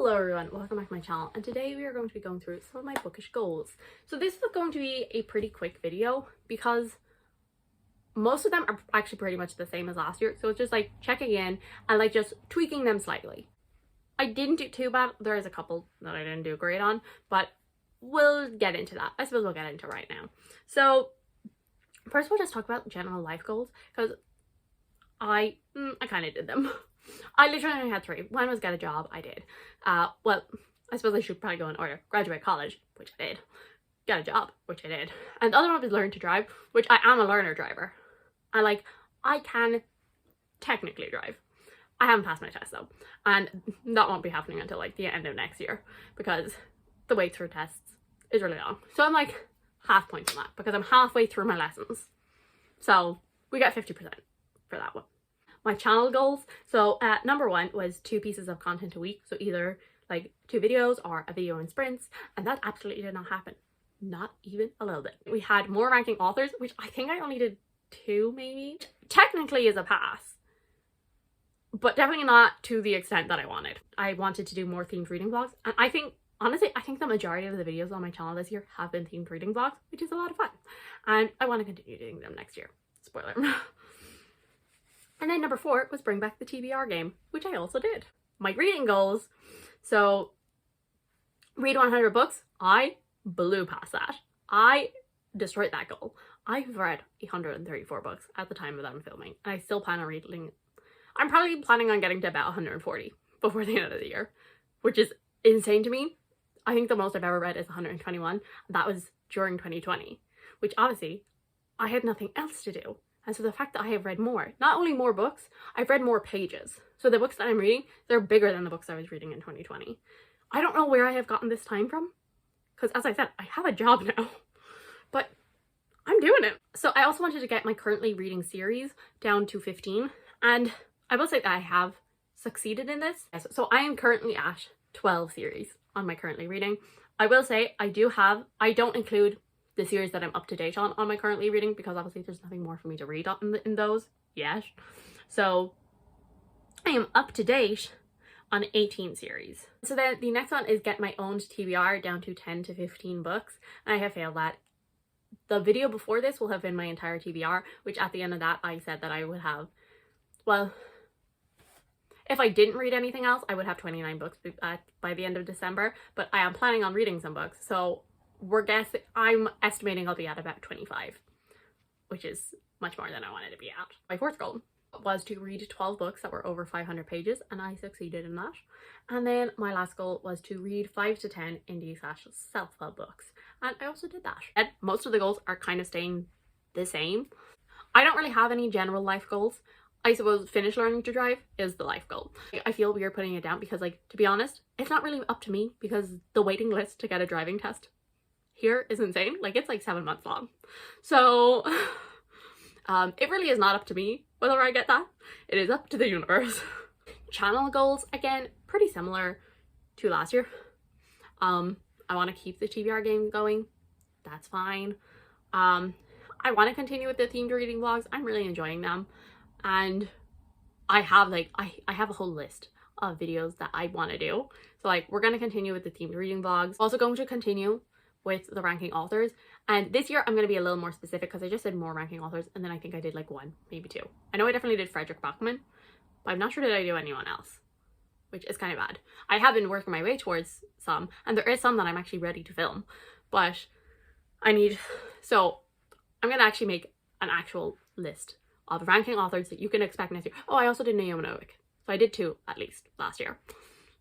Hello everyone, welcome back to my channel, and today we are going to be going through some of my bookish goals. So this is going to be a pretty quick video because most of them are actually pretty much the same as last year, so it's just like checking in and like just tweaking them slightly. I didn't do too bad. There is a couple that I didn't do great on, but we'll get into that. I suppose we'll get into right now. So first we'll just talk about general life goals because I kind of did them. I literally only had three. One was get a job. I did. Well, I suppose I should probably go in order. Graduate college, which I did. Get a job, which I did. And the other one was learn to drive, which I am a learner driver. And I can technically drive. I haven't passed my test though. And that won't be happening until like the end of next year because the wait through tests is really long. So I'm like half points on that because I'm halfway through my lessons. So we got 50% for that one. My channel goals, so number one was 2 pieces of content a week, so either like 2 videos or a video in sprints, and that absolutely did not happen, not even a little bit. We had more ranking authors, which I think I only did 2 maybe. Technically is a pass, but definitely not to the extent that I wanted. I wanted to do more themed reading vlogs, and I think honestly I think the majority of the videos on my channel this year have been themed reading vlogs, which is a lot of fun, and I want to continue doing them next year. Spoiler. And then number 4 was bring back the TBR game, which I also did. My reading goals, so read 100 books, I blew past that. I destroyed that goal. I've read 134 books at the time that I'm filming, and I still plan on reading. I'm probably planning on getting to about 140 before the end of the year, which is insane to me. I think the most I've ever read is 121. That was during 2020, which obviously I had nothing else to do. And so the fact that I have read more, not only more books, I've read more pages. So the books that I'm reading, they're bigger than the books I was reading in 2020. I don't know where I have gotten this time from, because as I said, I have a job now, but I'm doing it. So I also wanted to get my currently reading series down to 15, and I will say that I have succeeded in this. So I am currently at 12 series on my currently reading. I will say I don't include the series that I'm up to date on my currently reading, because obviously there's nothing more for me to read in those yet. So I am up to date on 18 series. So then the next one is get my own TBR down to 10 to 15 books, and I have failed that. The video before this will have been my entire TBR, which at the end of that I said that I would have, well, if I didn't read anything else, I would have 29 books by the end of December, but I am planning on reading some books, so I'm estimating I'll be at about 25, which is much more than I wanted to be at. My 4th goal was to read 12 books that were over 500 pages, and I succeeded in that. And then my last goal was to read 5 to 10 indie/self-help books, and I also did that. And most of the goals are kind of staying the same. I don't really have any general life goals. I suppose finish learning to drive is the life goal. I feel weird putting it down because, like, to be honest, it's not really up to me, because the waiting list to get a driving test here is insane. Like, it's like 7 months long. So it really is not up to me whether I get that. It is up to the universe. Channel goals, again, pretty similar to last year. I want to keep the TBR game going. That's fine. I want to continue with the themed reading vlogs. I'm really enjoying them. And I have I have a whole list of videos that I want to do. So like, we're going to continue with the themed reading vlogs. Also going to continue with the ranking authors, and this year I'm going to be a little more specific because I just said more ranking authors, and then I think I did like 1, maybe 2. I know I definitely did Frederick Bachman, but I'm not sure did I do anyone else, which is kind of bad. I have been working my way towards some, and there is some that I'm actually ready to film, but so I'm going to actually make an actual list of ranking authors that you can expect next year. Oh, I also did Naomi Novik, so I did 2 at least last year.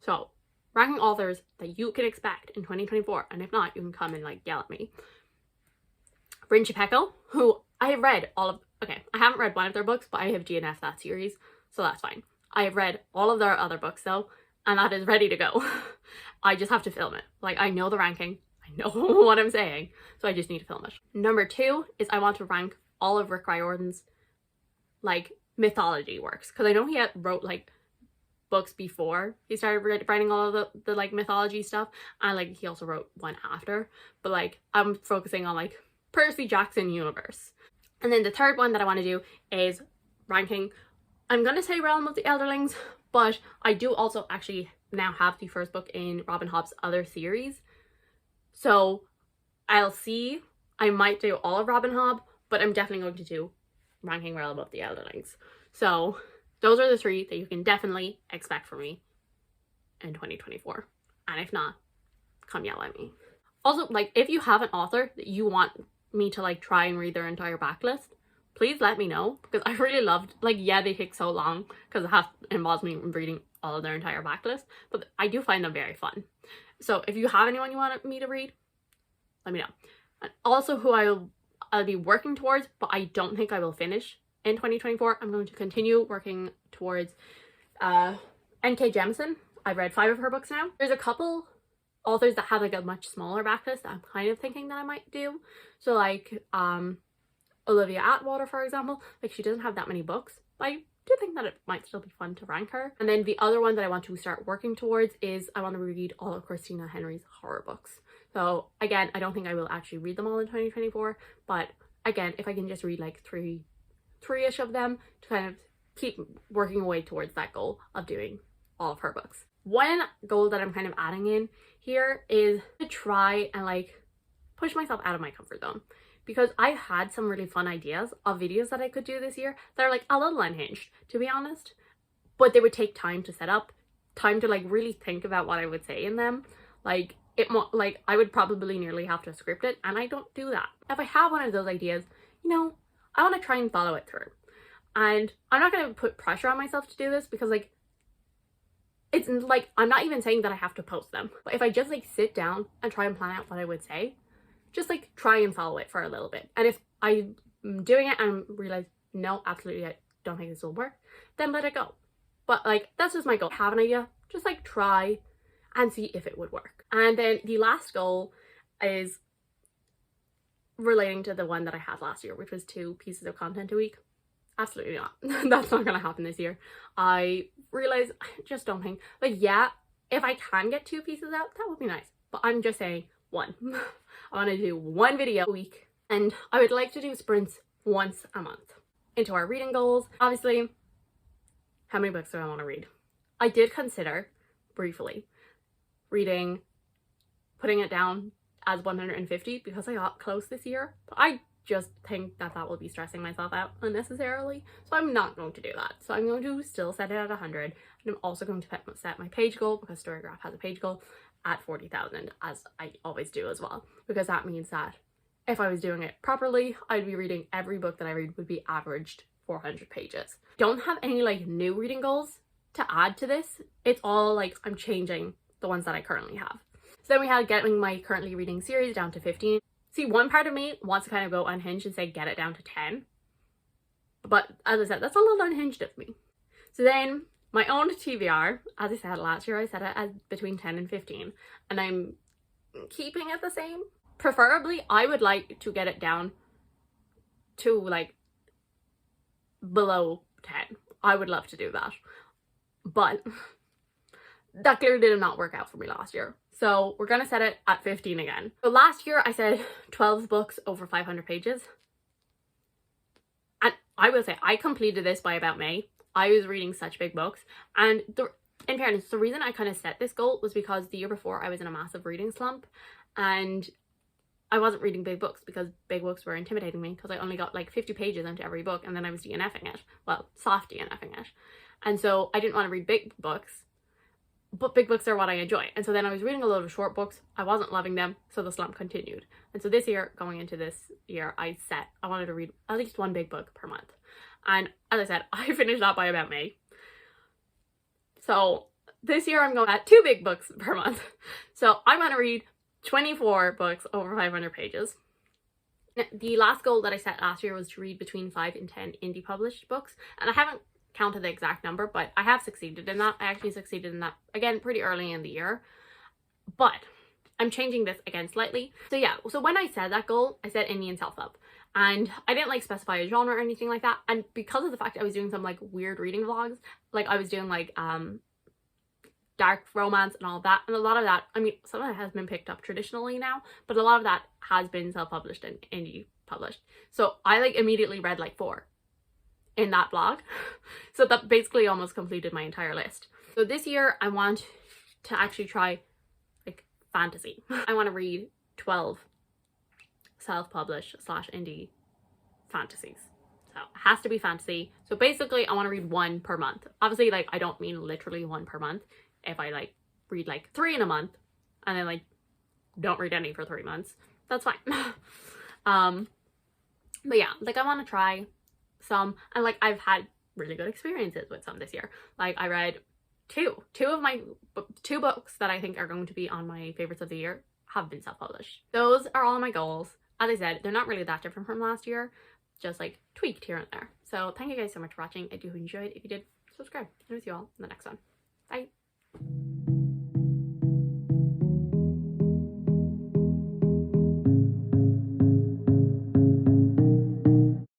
So ranking authors that you can expect in 2024, and if not, you can come and like yell at me. Bryn Chapeko, who I have read all of, okay, I haven't read one of their books, but I have GNF that series, so that's fine. I have read all of their other books though, and that is ready to go. I just have to film it. Like, I know the ranking, I know what I'm saying, so I just need to film it. Number 2 is I want to rank all of Rick Riordan's like mythology works, because I know he had wrote like books before he started writing all of the like mythology stuff, and like he also wrote one after, but like I'm focusing on like Percy Jackson universe. And then the 3rd one that I want to do is ranking, I'm gonna say Realm of the Elderlings, but I do also actually now have the first book in Robin Hobb's other series. So I'll see. I might do all of Robin Hobb, but I'm definitely going to do Ranking Well Above the Elderlings. So those are the 3 that you can definitely expect from me in 2024. And if not, come yell at me. Also, like, if you have an author that you want me to like try and read their entire backlist, please let me know, because I really loved, like, yeah, they take so long because it involves me reading all of their entire backlist, but I do find them very fun. So if you have anyone you want me to read, let me know. And also who I'll be working towards, but I don't think I will finish in 2024. I'm going to continue working towards N.K. Jemisin. I've read 5 of her books now. There's a couple authors that have like a much smaller backlist that I'm kind of thinking that I might do. So like Olivia Atwater, for example, like she doesn't have that many books, but I do think that it might still be fun to rank her. And then the other one that I want to start working towards is I want to read all of Christina Henry's horror books. So again, I don't think I will actually read them all in 2024, but again, if I can just read like three-ish of them to kind of keep working away towards that goal of doing all of her books. One goal that I'm kind of adding in here is to try and like push myself out of my comfort zone, because I had some really fun ideas of videos that I could do this year that are like a little unhinged, to be honest, but they would take time to set up, time to like really think about what I would say in them. Like I would probably nearly have to script it, and I don't do that. If I have one of those ideas, you know, I want to try and follow it through. And I'm not going to put pressure on myself to do this, because like it's like, I'm not even saying that I have to post them, but if I just like sit down and try and plan out what I would say, just like try and follow it for a little bit. And if I'm doing it and realize, no, absolutely, I don't think this will work, then let it go. But like, that's just my goal. Have an idea, just like try and see if it would work. And then the last goal is relating to the one that I had last year, which was 2 pieces of content a week. Absolutely not. That's not going to happen this year. I realize, I just don't think, like, yeah, if I can get 2 pieces out, that would be nice. But I'm just saying 1. I want to do 1 video a week, and I would like to do sprints once a month. Into our reading goals, obviously, how many books do I want to read? I did consider briefly putting it down as 150 because I got close this year, but I just think that will be stressing myself out unnecessarily, so I'm not going to do that. So I'm going to still set it at 100, and I'm also going to set my page goal, because Storygraph has a page goal, at 40,000, as I always do as well, because that means that if I was doing it properly, I'd be reading every book that I read would be averaged 400 pages. Don't have any like new reading goals to add to this. It's all like I'm changing the ones that I currently have. So then we had getting my currently reading series down to 15. See, one part of me wants to kind of go unhinged and say get it down to 10. But as I said, that's a little unhinged of me. So then my own TBR, as I said last year, I set it as between 10 and 15. And I'm keeping it the same. Preferably, I would like to get it down to like below 10. I would love to do that. But that clearly did not work out for me last year. So we're going to set it at 15 again. So last year I said 12 books over 500 pages. And I will say I completed this by about May. I was reading such big books. And in fairness, the reason I kind of set this goal was because the year before I was in a massive reading slump. And I wasn't reading big books because big books were intimidating me, because I only got like 50 pages into every book, and then I was DNFing it. Well, soft DNFing it. And so I didn't want to read big books. But big books are what I enjoy. And so then I was reading a load of short books. I wasn't loving them, so the slump continued. And so this year, going into this year, I wanted to read at least 1 big book per month. And as I said, I finished that by about May. So this year I'm going at 2 big books per month. So I want to read 24 books over 500 pages. The last goal that I set last year was to read between 5 and 10 indie published books. And I haven't counted the exact number, but I have succeeded in that. I actually succeeded in that again pretty early in the year, but I'm changing this again slightly. So yeah, so when I said that goal, I said indie and self-help, and I didn't like specify a genre or anything like that. And because of the fact I was doing some like weird reading vlogs, like I was doing like dark romance and all of that, and a lot of that, I mean, some of it has been picked up traditionally now, but a lot of that has been self-published and indie published. So I like immediately read like 4 in that blog. So that basically almost completed my entire list. So this year I want to actually try like fantasy. I want to read 12 self-published / indie fantasies. So it has to be fantasy. So basically I want to read one per month. Obviously, like, I don't mean literally one per month. If I like read like 3 in a month and then like don't read any for 3 months, that's fine. But yeah, like, I want to try some, and like, I've had really good experiences with some this year. Like, I read two of my two books that I think are going to be on my favorites of the year have been self-published. Those are all my goals. As I said, they're not really that different from last year, just like tweaked here and there. So thank you guys so much for watching. I do enjoy it. If you did, subscribe. And with you all in the next one. Bye.